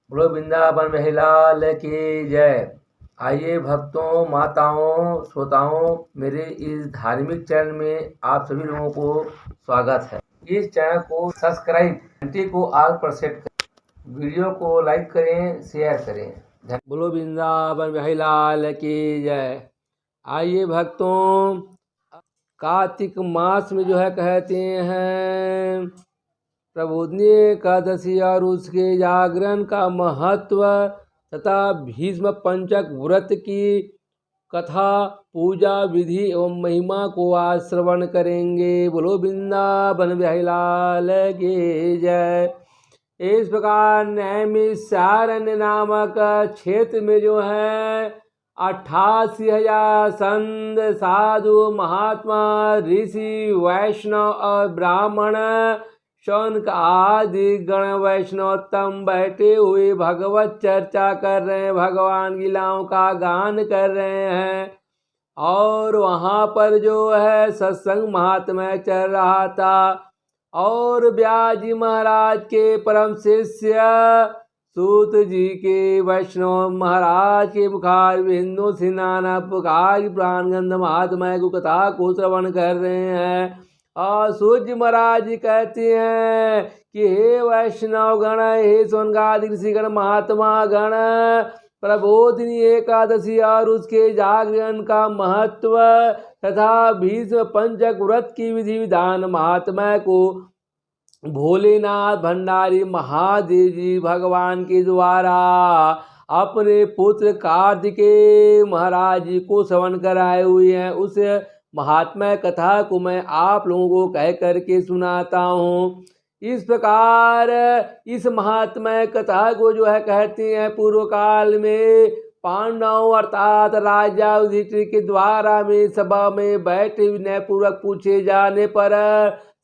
बोलो वृंदावन महिलाल की जय। आइए भक्तों, माताओं, श्रोताओं, मेरे इस धार्मिक चैनल में आप सभी लोगों को स्वागत है। इस चैनल को सब्सक्राइब, घंटी को ऑल पर सेट करें, वीडियो को लाइक करें, शेयर करें। बोलो वृंदावन महिलाल की जय। आइए भक्तों, कार्तिक मास में जो है कहते हैं प्रबोधनी एकादशी और उसके जागरण का महत्व तथा भीष्म पंचक व्रत की कथा, पूजा विधि एवं महिमा को आज श्रवण करेंगे। बोलो वृंदावन बिहारी लाल की जय। इस प्रकार नैमिषारण्य नामक क्षेत्र में जो है 88,000 संत, साधु, महात्मा, ऋषि, वैष्णव और ब्राह्मण, शौनक आदि गण वैष्णवोत्तम बैठे हुए भगवत चर्चा कर रहे हैं, भगवान की लीलाओं का गान कर रहे हैं। और वहाँ पर जो है सत्संग महात्म्य चल रहा था और व्यास जी महाराज के परम शिष्य सूत जी के वैष्णव महाराज के मुखार बिंदु से नाना पुकार प्राणगंध महात्म्य को कथा को श्रवण कर रहे हैं। और सूर्य महाराज जी कहते हैं कि हे वैष्णव गण, हे सोनगादि ऋषिगण, महात्मा गण, प्रबोधिनी एकादशी और उसके जागरण का महत्व तथा भीष्म पंचक व्रत की विधि विधान महात्मा को भोलेनाथ भंडारी महादेव जी भगवान के द्वारा अपने पुत्र कार्तिकेय महाराज जी को श्रवण कराए हुए हैं। उस महात्मा कथा को मैं आप लोगों को कह करके सुनाता हूँ। इस प्रकार इस महात्मा कथा को जो है कहते हैं पूर्व काल में पांडव अर्थात राजा युधिष्ठिर के द्वारा में सभा में बैठे विनय पूर्वक पूछे जाने पर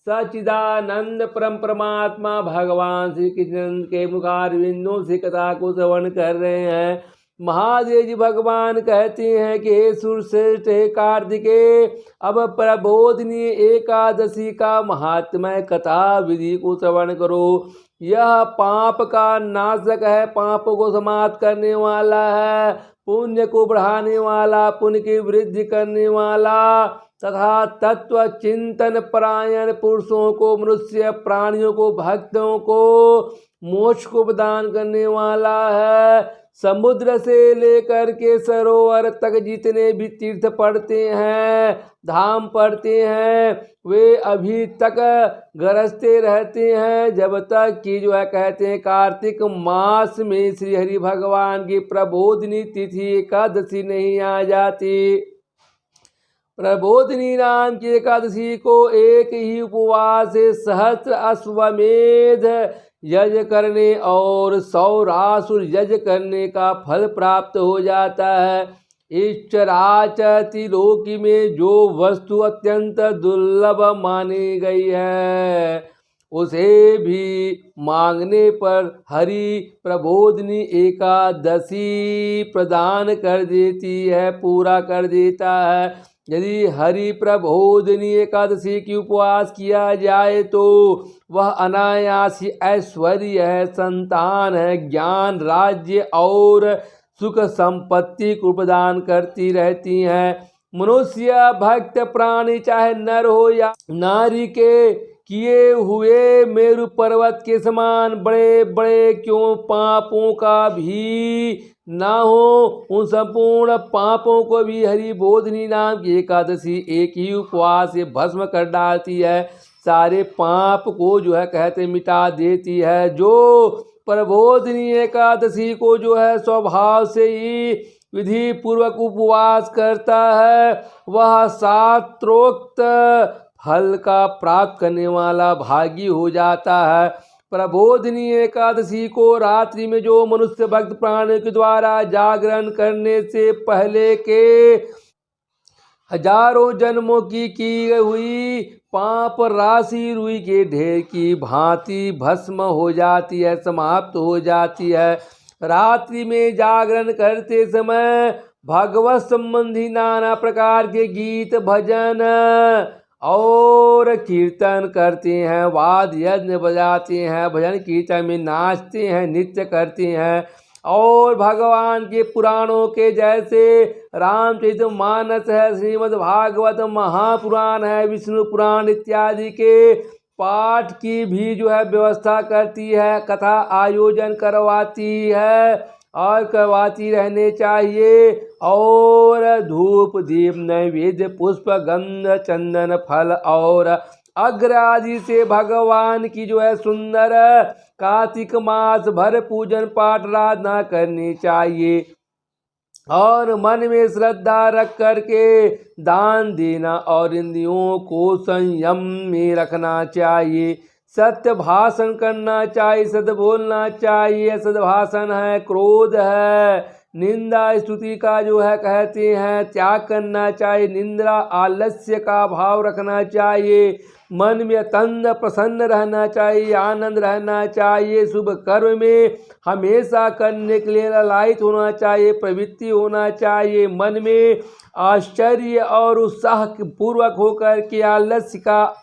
सच्चिदानंद परम परमात्मा भगवान श्री कृष्ण के मुखार बिंदु से कथा को श्रवण कर रहे हैं। महादेव जी भगवान कहते हैं कि हे सुरश्रेष्ठ, हे कार्तिकेय, अब प्रबोधिनी एकादशी का महात्म्य कथा विधि को श्रवण करो। यह पाप का नाशक है, पापों को समाप्त करने वाला है, पुण्य को बढ़ाने वाला, पुण्य की वृद्धि करने वाला तथा तत्व चिंतन परायण पुरुषों को, मनुष्य प्राणियों को, भक्तों को मोक्ष को प्रदान करने वाला है। समुद्र से लेकर के सरोवर तक जितने भी तीर्थ पड़ते हैं, धाम पड़ते हैं, वे अभी तक गरजते रहते हैं जब तक कि जो है कहते हैं कार्तिक मास में श्री हरि भगवान की प्रबोधिनी तिथि एकादशी नहीं आ जाती। प्रबोधिनी नाम की एकादशी को एक ही उपवास से सहस्त्र अश्वमेध यज्ञ करने और 100 रासुर यज्ञ करने का फल प्राप्त हो जाता है। इस चराचर त्रिलोकी में जो वस्तु अत्यंत दुर्लभ मानी गई है उसे भी मांगने पर हरि प्रबोधिनी एकादशी प्रदान कर देती है, पूरा कर देता है। यदि हरि प्रबोधिनी एकादशी की उपवास किया जाए तो वह अनायासी ऐश्वर्य है, संतान है, ज्ञान, राज्य और सुख संपत्ति को प्रदान करती रहती हैं। मनुष्य भक्त प्राणी चाहे नर हो या नारी के किए हुए मेरु पर्वत के समान बड़े बड़े क्यों पापों का भी ना हो, उन संपूर्ण पापों को भी हरि बोधिनी नाम की एकादशी एक ही उपवास से भस्म कर डालती है, सारे पाप को जो है कहते मिटा देती है। जो प्रबोधिनी एकादशी को जो है स्वभाव से ही विधि पूर्वक उपवास करता है वह शास्त्रोक्त फल का प्राप्त करने वाला भागी हो जाता है। प्रबोधिनी एकादशी को रात्रि में जो मनुष्य भक्त प्राणियों के द्वारा जागरण करने से पहले के हजारों जन्मों की हुई पाप राशि रुई के ढेर की भांति भस्म हो जाती है, समाप्त हो जाती है। रात्रि में जागरण करते समय भगवत संबंधी नाना प्रकार के गीत, भजन और कीर्तन करते हैं, वाद्य यज्ञ बजाते हैं, भजन कीर्तन में नाचते हैं, नृत्य करते हैं। और भगवान के पुराणों के जैसे रामचरितमानस है, श्रीमद् भागवत महापुराण है, विष्णु पुराण इत्यादि के पाठ की भी जो है व्यवस्था करती है, कथा आयोजन करवाती है और करवाती रहने चाहिए। और धूप दीप नैवेद्य पुष्प गंध चंदन फल और अग्र आदि से भगवान की जो है सुंदर कार्तिक मास भर पूजन पाठ आराधना करनी चाहिए। और मन में श्रद्धा रख करके दान देना और इंद्रियों को संयम में रखना चाहिए। सत्य भाषण करना चाहिए, सत्य बोलना चाहिए। सद्भाषण है, क्रोध है, निंदा स्तुति का जो है कहते हैं त्याग करना चाहिए। निंदा आलस्य का भाव रखना चाहिए। मन में अत्यंत प्रसन्न रहना चाहिए, आनंद रहना चाहिए। शुभ कर्म में हमेशा करने के लिए लालयित होना चाहिए, प्रवृत्ति होना चाहिए। मन में आश्चर्य और उत्साह पूर्वक होकर के आलस्य का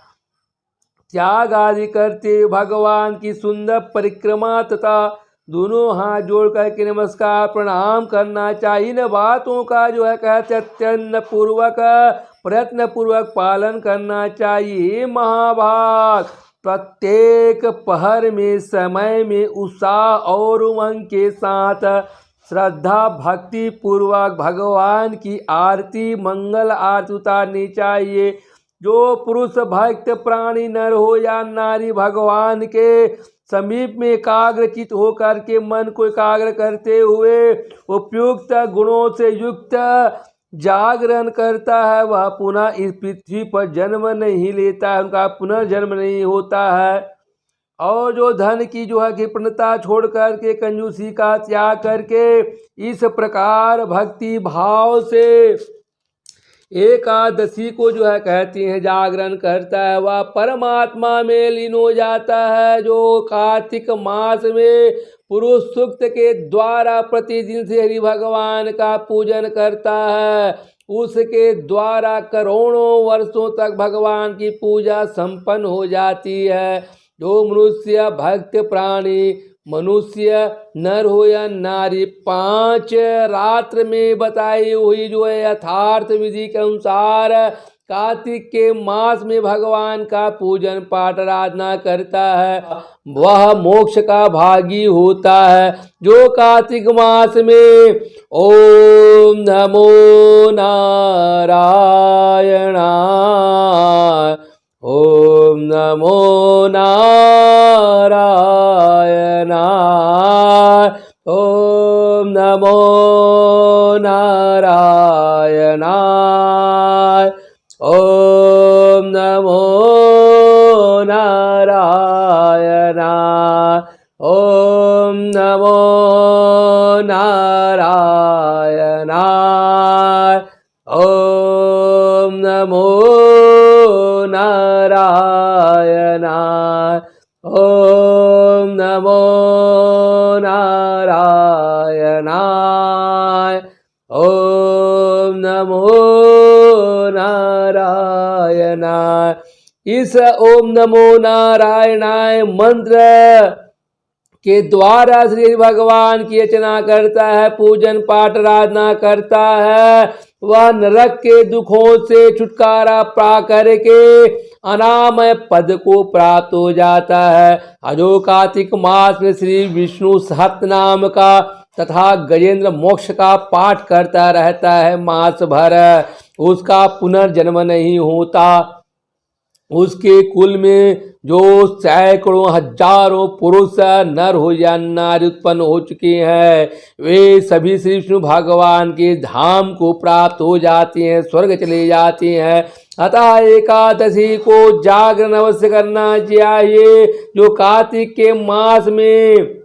त्याग आदि करते भगवान की सुंदर परिक्रमा तथा दोनों हाथ जोड़ करके नमस्कार प्रणाम करना चाहिए। इन बातों का जो है कहते अत्यंत पूर्वक प्रयत्न पूर्वक पालन करना चाहिए। महाभाग प्रत्येक पहर में समय में उत्साह और उमंग के साथ श्रद्धा भक्ति पूर्वक भगवान की आरती मंगल आरती उतारनी चाहिए। जो पुरुष भक्त प्राणी नर हो या नारी भगवान के समीप में एकाग्रचित होकर के मन को एकाग्र करते हुए उपयुक्त गुणों से युक्त जागरण करता है, वह पुनः इस पृथ्वी पर जन्म नहीं लेता है, उनका पुनर्जन्म नहीं होता है। और जो धन की जो है कृपणता छोड़ करके कंजूसी का त्याग करके इस प्रकार भक्ति भाव से एकादशी को जो है कहती हैं जागरण करता है, वह परमात्मा में लीन हो जाता है। जो कार्तिक मास में पुरुष सूक्त के द्वारा प्रतिदिन से हरि भगवान का पूजन करता है, उसके द्वारा करोड़ों वर्षों तक भगवान की पूजा संपन्न हो जाती है। जो मनुष्य भक्त प्राणी मनुष्य नर हो या नारी 5 रात्र में बताई हुई जो है यथार्थ विधि के अनुसार कार्तिक के मास में भगवान का पूजन पाठ आराधना करता है, वह मोक्ष का भागी होता है। जो कार्तिक मास में ओम नमो नारायणाय, ओम नमो नारायणाय, ओम नमो नारायणाय, ओम नमो नारायणाय, ओम नमो नारायणाय, ओम नमो नारायणाय, ओम नमो नारायणाय, ओम नमो नारायणाय। इस ओम नमो नारायणाय मंत्र के द्वारा श्री भगवान की अर्चना करता है, पूजन पाठ आराधना करता है, वह नरक के दुखों से छुटकारा पा करके अनामय पद को प्राप्त हो जाता है। अजो कार्तिक मास में श्री विष्णु सहस्त्रनाम का तथा गजेंद्र मोक्ष का पाठ करता रहता है मास भर, उसका पुनर्जन्म नहीं होता। उसके कुल में जो सैकड़ों हजारों पुरुष नर हो या नारी उत्पन्न हो चुके हैं, वे सभी श्री विष्णु भगवान के धाम को प्राप्त हो जाते हैं, स्वर्ग चले जाते हैं। अतः एकादशी को जागरण अवश्य करना चाहिए। जो कार्तिक के मास में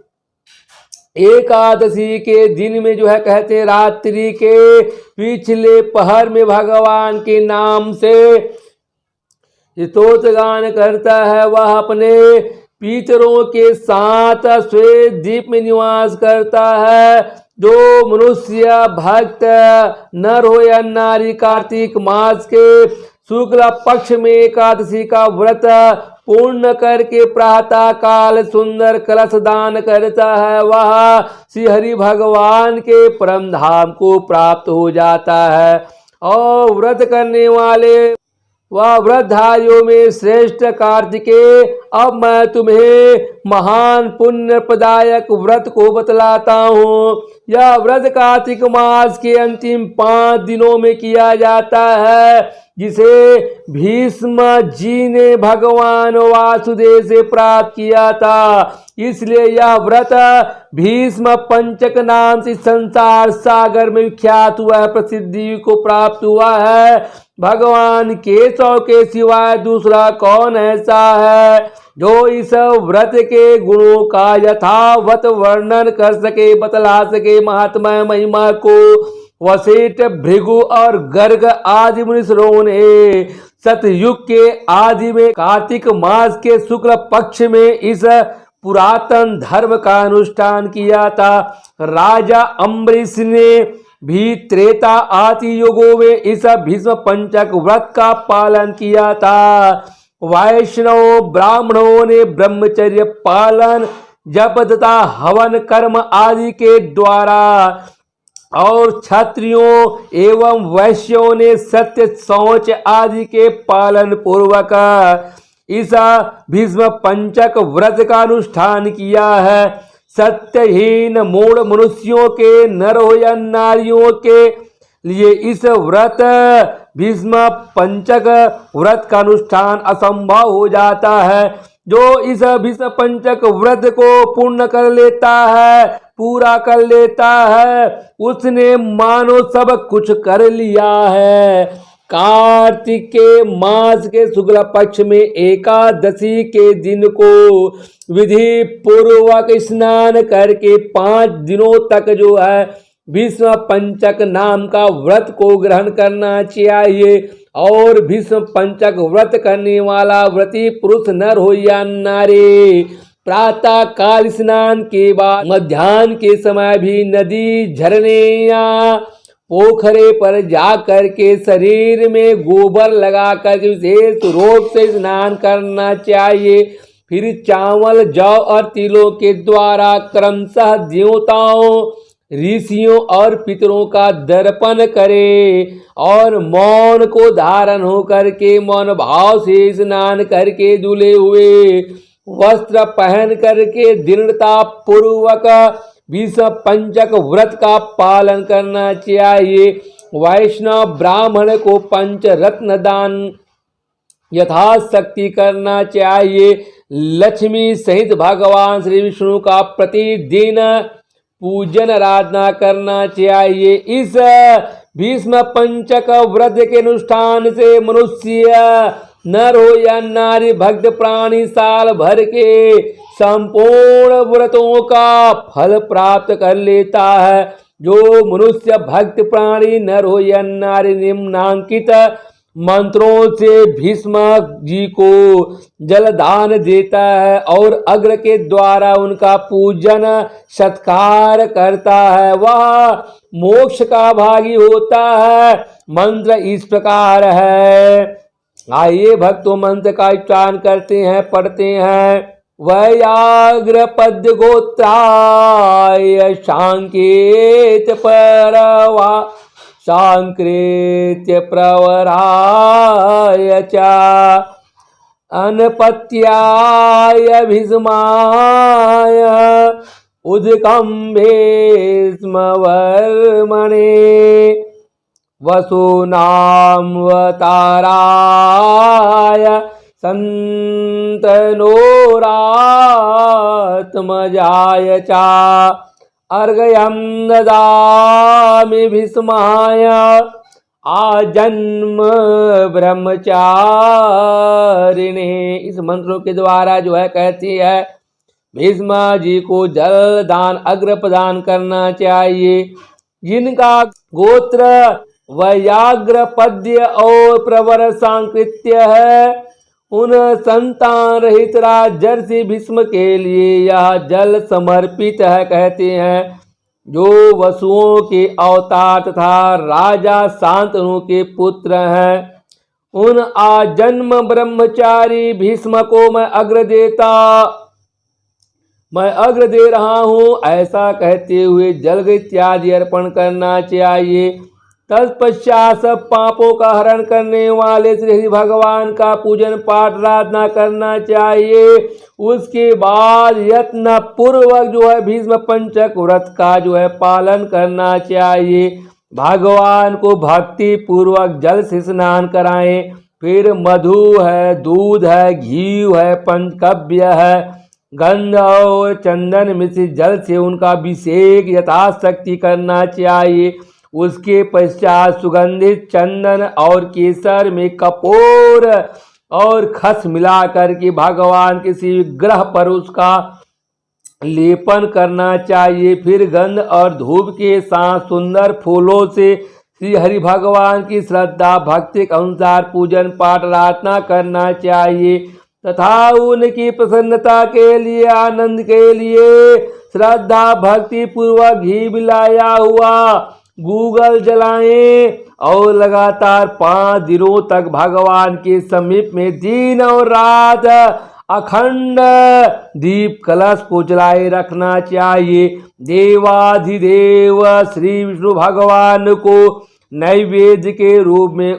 एकादशी के दिन में जो है कहते हैं रात्रि के पिछले पहर में भगवान के नाम से स्तोत्र गान करता है, वह अपने पितरों के साथ श्वेत द्वीप में निवास करता है। जो मनुष्य भक्त नर हो या नारी कार्तिक मास के शुक्ल पक्ष में एकादशी का व्रत पूर्ण करके प्रातः काल सुंदर कलश दान करता है, वह श्री हरि भगवान के परम धाम को प्राप्त हो जाता है। और व्रत करने वाले वह व्रतधारियों में श्रेष्ठ कार्तिकेय, अब मैं तुम्हें महान पुण्य प्रदायक व्रत को बतलाता हूँ। यह व्रत कार्तिक मास के अंतिम 5 दिनों में किया जाता है, जिसे भीष्म जी ने भगवान वासुदेव से प्राप्त किया था। इसलिए यह व्रत भीष्म पंचक नाम से संसार सागर में विख्यात हुआ है, प्रसिद्धि को प्राप्त हुआ है। भगवान केशव के सिवाय दूसरा कौन ऐसा है जो इस व्रत के गुणों का यथावत वर्णन कर सके, बतला सके। महात्मा महिमा को वशिष्ठ, भृगु और गर्ग आदि मुनीश्वरों ने सतयुग के आदि में कार्तिक मास के शुक्ल पक्ष में इस पुरातन धर्म का अनुष्ठान किया था। राजा अम्बरीश ने भी त्रेता आदि युगों में इस भीष्म पंचक व्रत का पालन किया था। वैष्णव ब्राह्मणों ने ब्रह्मचर्य पालन, जप तथा हवन कर्म आदि के द्वारा, और क्षत्रियों एवं वैश्यों ने सत्य, शौच आदि के पालन पूर्वक इस भीष्म पंचक व्रत का अनुष्ठान किया है। सत्यहीन मूढ़ मनुष्यों के, नर हो या नारियों के लिए इस व्रत भीष्म पंचक व्रत का अनुष्ठान असंभव हो जाता है। जो इस भीष्म पंचक व्रत को पूर्ण कर लेता है, पूरा कर लेता है, उसने मानो सब कुछ कर लिया है। कार्तिक के मास के शुक्ल पक्ष में एकादशी के दिन को विधि पूर्वक स्नान करके 5 दिनों तक जो है भीष्म पंचक नाम का व्रत को ग्रहण करना चाहिए। और भीष्म पंचक व्रत करने वाला व्रती पुरुष नर हो या नारी प्रातः काल स्नान के बाद मध्याह्न के समय भी नदी, झरने या पोखरे पर जाकर के शरीर में गोबर लगाकर के विशेष रूप से स्नान करना चाहिए। फिर चावल, जौ और तिलों के द्वारा क्रमशः देवताओं, ऋषियों और पितरों का दर्पण करे और मौन को धारण होकर के मौन भाव से स्नान करके धुले हुए वस्त्र पहन करके दृढ़ता पूर्वक भीष्म पंचक व्रत का पालन करना चाहिए। वैष्णव ब्राह्मण को पंच रत्न दान यथाशक्ति करना चाहिए। लक्ष्मी सहित भगवान श्री विष्णु का प्रतिदिन पूजन आराधना करना चाहिए। इस भीष्म पंचक व्रत के अनुष्ठान से मनुष्य, नर हो या नारी, भक्त प्राणी साल भर के संपूर्ण व्रतों का फल प्राप्त कर लेता है। जो मनुष्य, भक्त प्राणी, नर हो या नारी निम्नांकित मंत्रों से भीष्म जी को जलदान देता है और अग्र के द्वारा उनका पूजन सत्कार करता है, वह मोक्ष का भागी होता है। मंत्र इस प्रकार है। आइए भक्तों मंत्र का उच्चारण करते हैं, पढ़ते हैं। वैयाग्र पद्य गोत्राय सांकेत परवा सांकृत्य प्रवराय च अनपत्याय भीष्माय उद्कम्भे स्म वर्मणे वसूनामवताराय सन्तनोरात्मजाय च अर्घ्यं ददामि भीष्माय आजन्म ब्रह्मचारिणे। इस मंत्रों के द्वारा जो है कहती है भीष्म जी को जल दान, अग्र प्रदान करना चाहिए। जिनका गोत्र वैयाग्र पद्य और प्रवर सांकृत्य है, उन संतान रहित राजर्षि भीष्म के लिए यह जल समर्पित है। कहते हैं जो वसुओं के अवतार तथा राजा शांतनु के पुत्र हैं, उन आजन्म ब्रह्मचारी भीष्म को मैं अग्र दे रहा हूँ, ऐसा कहते हुए जल इत्यादि अर्पण करना चाहिए। तत्पश्चात सब पापों का हरण करने वाले श्री भगवान का पूजन पाठ आराधना करना चाहिए। उसके बाद यत्न पूर्वक जो है भीष्म पंचक व्रत का जो है पालन करना चाहिए। भगवान को भक्ति पूर्वक जल से स्नान कराएं, फिर मधु है, दूध है, घी है, पंचकव्य है, गंध और चंदन मिश्रित जल से उनका अभिषेक यथाशक्ति करना चाहिए। उसके पश्चात सुगंधित चंदन और केसर में कपूर और खस मिला करके भगवान किसी ग्रह पर उसका लेपन करना चाहिए। फिर गंध और धूप के साथ सुंदर फूलों से श्री हरि भगवान की श्रद्धा भक्ति के अनुसार पूजन पाठ आराधना करना चाहिए तथा उनकी प्रसन्नता के लिए, आनंद के लिए श्रद्धा भक्ति पूर्वक घी मिलाया हुआ गूगल जलाएं और लगातार 5 दिनों तक भगवान के समीप में दिन और रात अखंड दीप कलश को जलाए रखना चाहिए। देवाधिदेव श्री विष्णु भगवान को नैवेद्य के रूप में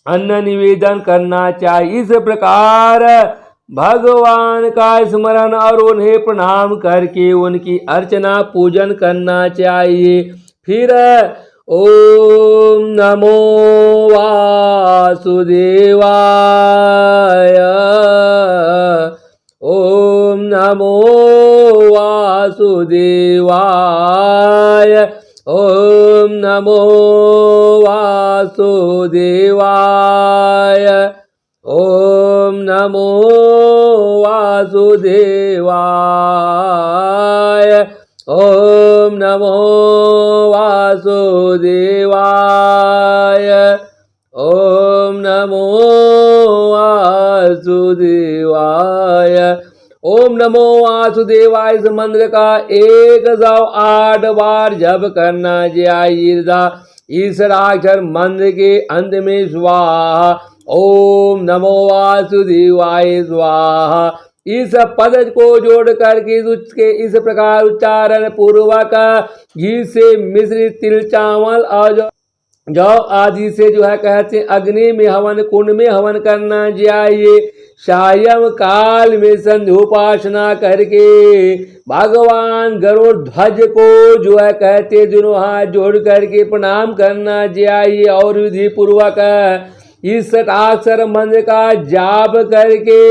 अन्न निवेदन करना चाहिए। इस प्रकार भगवान का स्मरण और उन्हें प्रणाम करके उनकी अर्चना पूजन करना चाहिए। फिर ओम नमो वासुदेवाय, ओम नमो वासुदेवाय, ओम नमो वासुदेवाय, ओम नमो वासुदेवाय, ओम नमो वासुदेवाय, ओम नमो वासुदेवाय। ओम नमो वासुदेवाय इस मंत्र का 108 बार जप करना चाहिए। ईश्वराक्षर मंत्र के अंत में स्वाहा, ओम नमो वासुदेवाय स्वाहा, इस पद को जोड़ करके उसके इस प्रकार उच्चारण पूर्वक घी से मिश्रित तिल, चावल और जौ आदि से जो है कहते हैं अग्नि में हवन, कुंड में हवन करना चाहिए। सायं काल में संध्योपासना करके भगवान गरुड़ ध्वज को जो है कहते दोनों हाथ जोड़ करके प्रणाम करना चाहिए और विधि पूर्वक इस अक्षर मंत्र का जाप करके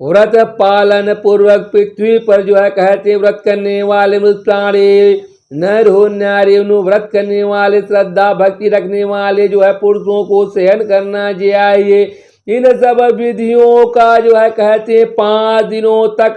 व्रत पालन पूर्वक पृथ्वी पर जो है कहते व्रत करने वाले प्राणी नर हो नारी व्रत करने वाले श्रद्धा भक्ति रखने वाले जो है पुरुषों को सहन करना चाहिए। इन सब विधियों का जो है कहते 5 दिनों तक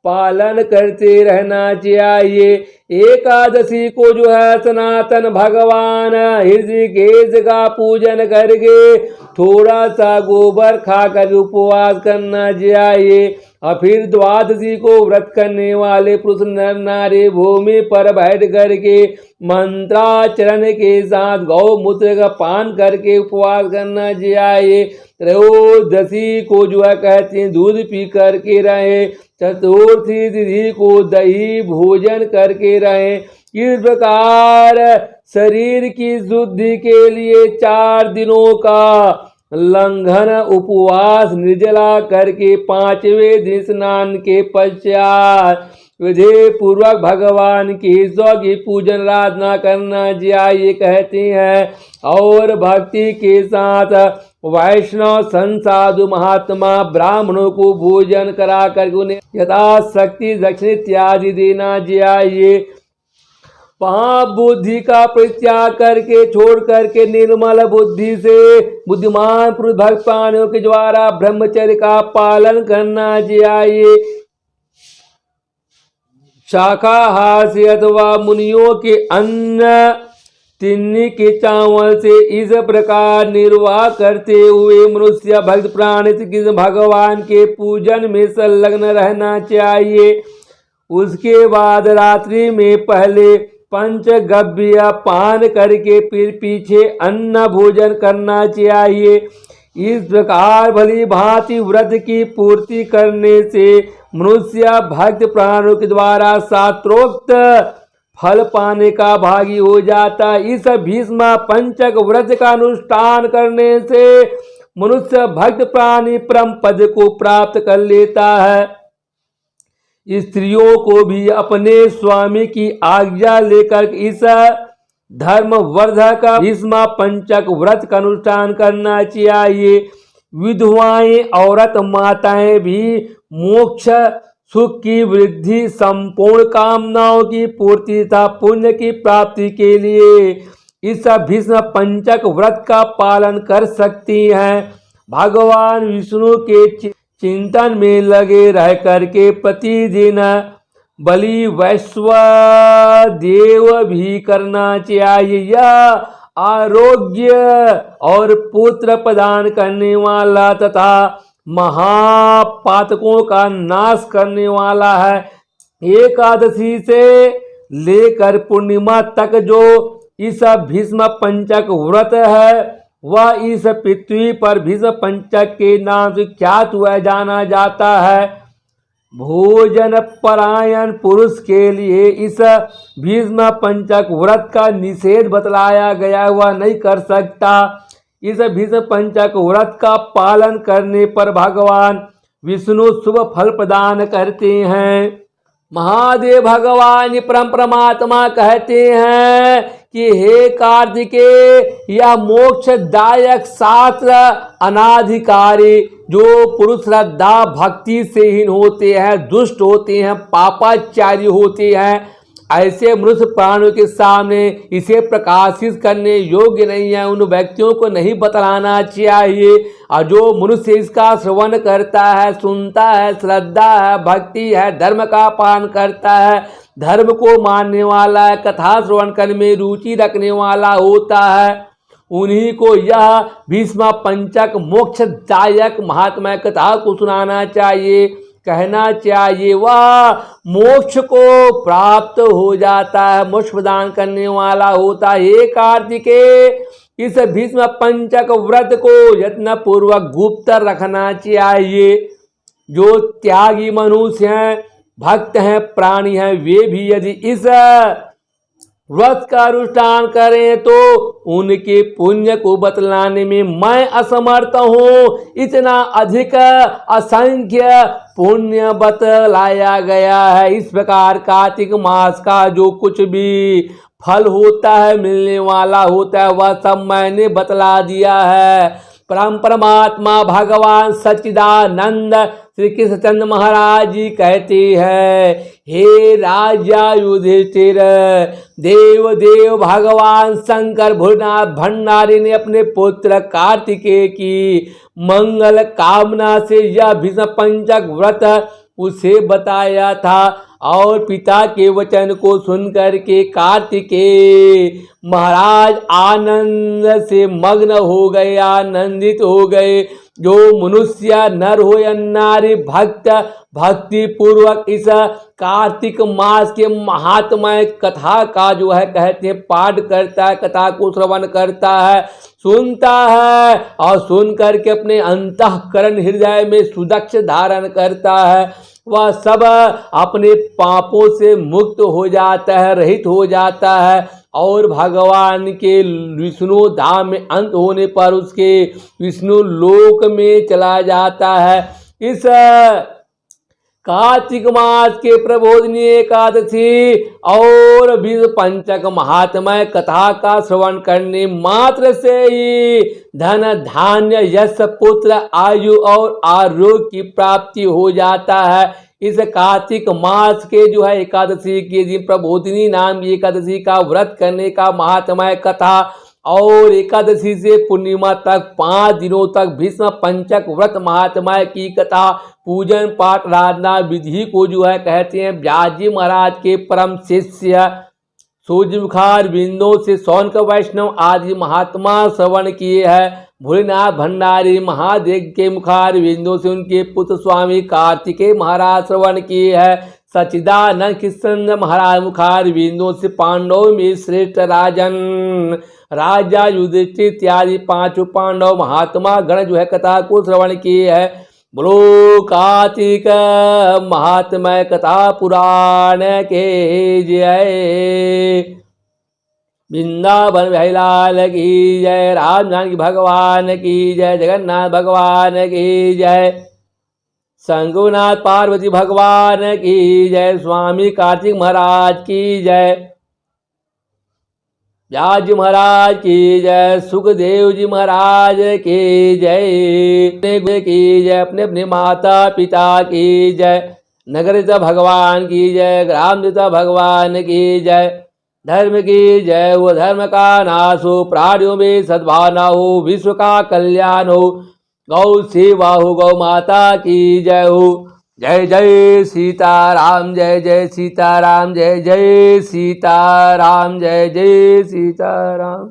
पालन करते रहना चाहिए। एकादशी को जो है सनातन भगवान हृषिकेश का पूजन करके थोड़ा सा गोबर खाकर उपवास करना चाहिए। और फिर द्वादशी को व्रत करने वाले पुरुष नर नारी भूमि पर बैठ करके मंत्राचरण के साथ गौमूत्र का पान करके उपवास करना चाहिए। त्रयोदशी को जो है कहते हैं दूध पी करके रहे। चतुर्थी तिथि को दही भोजन करके रहे। इस प्रकार शरीर की शुद्धि के लिए 4 दिनों का लंघन उपवास निर्जला करके 5वें दिन स्नान के पश्चात विधि पूर्वक भगवान की की पूजन आराधना करना चाहिए कहते हैं। और भक्ति के साथ वैष्णव संत साधु महात्मा ब्राह्मणों को भोजन करा कर उन्हें यथाशक्ति दक्षिण इत्यादि देना चाहिए। पाप बुद्धि का परित्याग करके छोड़ करके निर्मल बुद्धि से बुद्धिमान पुरुष भक्त प्राणियों के द्वारा ब्रह्मचर्य का पालन करना चाहिए। शाकाहार से अथवा मुनियों के अन्न तिन्नी के चावल से इस प्रकार निर्वाह करते हुए मनुष्य भक्त प्राणी कृष्ण भगवान के पूजन में संलग्न रहना चाहिए। उसके बाद रात्रि में पहले पंचगव्य पान करके फिर पीछे अन्न भोजन करना चाहिए। इस प्रकार भली भांति व्रत की पूर्ति करने से मनुष्य भक्त प्राणों के द्वारा शास्त्रोक्त फल पाने का भागी हो जाता है। इस भीष्म पंचक व्रत का अनुष्ठान करने से मनुष्य भक्त प्राणी परम पद को प्राप्त कर लेता है। स्त्रियों को भी अपने स्वामी की आज्ञा लेकर इस धर्म वर्धक भीष्म पंचक व्रत का अनुष्ठान करना चाहिए। विधवाएं औरत माताएं भी मोक्ष सुख की वृद्धि संपूर्ण कामनाओं की पूर्ति तथा पुण्य की प्राप्ति के लिए इस भीष्म पंचक व्रत का पालन कर सकती हैं। भगवान विष्णु के चिंतन में लगे रह करके प्रतिदिन बलि वैश्व देव भी करना चाहिए। यह आरोग्य और पुत्र प्रदान करने वाला तथा महापातकों का नाश करने वाला है। एकादशी से लेकर पूर्णिमा तक जो इस भीष्म पंचक व्रत है वह इस पृथ्वी पर भीष्म पंचक के नाम से ख्यात हुआ जाना जाता है। भोजन परायण पुरुष के लिए इस भीष्म पंचक व्रत का निषेध बतलाया गया, वह नहीं कर सकता। इस भीष्म पंचक व्रत का पालन करने पर भगवान विष्णु शुभ फल प्रदान करते हैं। महादेव भगवान परम परमात्मा कहते हैं कि हे कार्तिकेय, यह मोक्षदायक शास्त्र अनाधिकारी जो पुरुष श्रद्धा भक्ति से हीन होते हैं, दुष्ट होते हैं, पापाचारी होते हैं, ऐसे मनुष्य प्राणियों के सामने इसे प्रकाशित करने योग्य नहीं है। उन व्यक्तियों को नहीं बतलाना चाहिए। और जो मनुष्य इसका श्रवण करता है, सुनता है, श्रद्धा है, भक्ति है, धर्म का पालन करता है, धर्म को मानने वाला है, कथा श्रवण करने में रुचि रखने वाला होता है, उन्हीं को यह भीष्म पंचक मोक्षदायक महात्मा कथा को सुनाना चाहिए, कहना चाहिए। वह मोक्ष को प्राप्त हो जाता है, मोक्ष प्रदान करने वाला होता है। हे कार्तिकेय, इस भीष्म पंचक व्रत को यत्न पूर्वक गुप्त रखना चाहिए। जो त्यागी मनुष्य हैं, भक्त हैं, प्राणी हैं, वे भी यदि इस व्रत का अनुष्ठान करें तो उनके पुण्य को बतलाने में मैं असमर्थ हूँ। इतना अधिक असंख्य पुण्य बतलाया गया है। इस प्रकार कार्तिक मास का जो कुछ भी फल होता है, मिलने वाला होता है, वह सब मैंने बतला दिया है। परम परमात्मा भगवान सच्चिदानंद श्री कृष्णचंद्र महाराज जी कहते हैं, हे राजा युधिष्ठिर, देव देव भगवान शंकर भोलेनाथ भंडारी ने अपने पुत्र कार्तिकेय की मंगल कामना से यह भीष्म पंचक व्रत उसे बताया था। और पिता के वचन को सुनकर के कार्तिकेय महाराज आनंद से मग्न हो गए, आनंदित हो गए। जो मनुष्य नर हो या नारी भक्त भक्ति पूर्वक इस कार्तिक मास के महात्मय कथा का जो है कहते हैं पाठ करता है, कथा को श्रवण करता है, सुनता है और सुन करके अपने अंतःकरण हृदय में सुदक्ष धारण करता है, वह सब अपने पापों से मुक्त हो जाता है, रहित हो जाता है और भगवान के विष्णु धाम में अंत होने पर उसके विष्णु लोक में चला जाता है। इस कार्तिक मास के प्रबोधिनी एकादशी और भीष्म पंचक महात्मय कथा का श्रवण करने मात्र से ही धन धान्य यश पुत्र आयु और आरोग्य की प्राप्ति हो जाता है। इस कार्तिक मास के जो है एकादशी के दिन प्रबोधिनी नाम की एकादशी का व्रत करने का महात्मय कथा और एकादशी से पूर्णिमा तक 5 दिनों तक भीष्म पंचक व्रत महात्मा की कथा पूजन पाठ आराधना विधि को जो है कहते हैं व्यास जी महाराज के परम शिष्य सूर्यमुखार बिंदों से सौनक वैष्णव आदि महात्मा श्रवण किए हैं। भोलेनाथ भंडारी महादेव के मुखार बिंदों से उनके पुत्र स्वामी कार्तिकेय महाराज श्रवण किए हैं। सचिदानंद कृष्ण महाराज मुखार बिंदु से पांडव में श्रेष्ठ राजन राजा युधिष्ठिर इत्यादि 5 पांडव महात्मा गण जो है कथा को श्रवण की है। बोलो कार्तिक महात्मा कथा पुराण के जय। वृंदावन बिहारी लाल की जय। राम जानकी भगवान की जय। जगन्नाथ भगवान की जय। शंकुनाथ पार्वती भगवान की जय। स्वामी कार्तिक महाराज की जय। व्यास जी महाराज की जय। सुखदेव जी महाराज की जय की जय। अपने अपने माता पिता की जय। नगरता भगवान की जय। ग्राम देवता भगवान की जय। धर्म की जय हो। धर्म का नाश हो। प्राणियों में सद्भावना हो। विश्व का कल्याण हो। गौ सेवा हो। गौ माता की जय हो। जय जय सीताराम। जय जय सीताराम। जय जय सीताराम। जय जय सीताराम।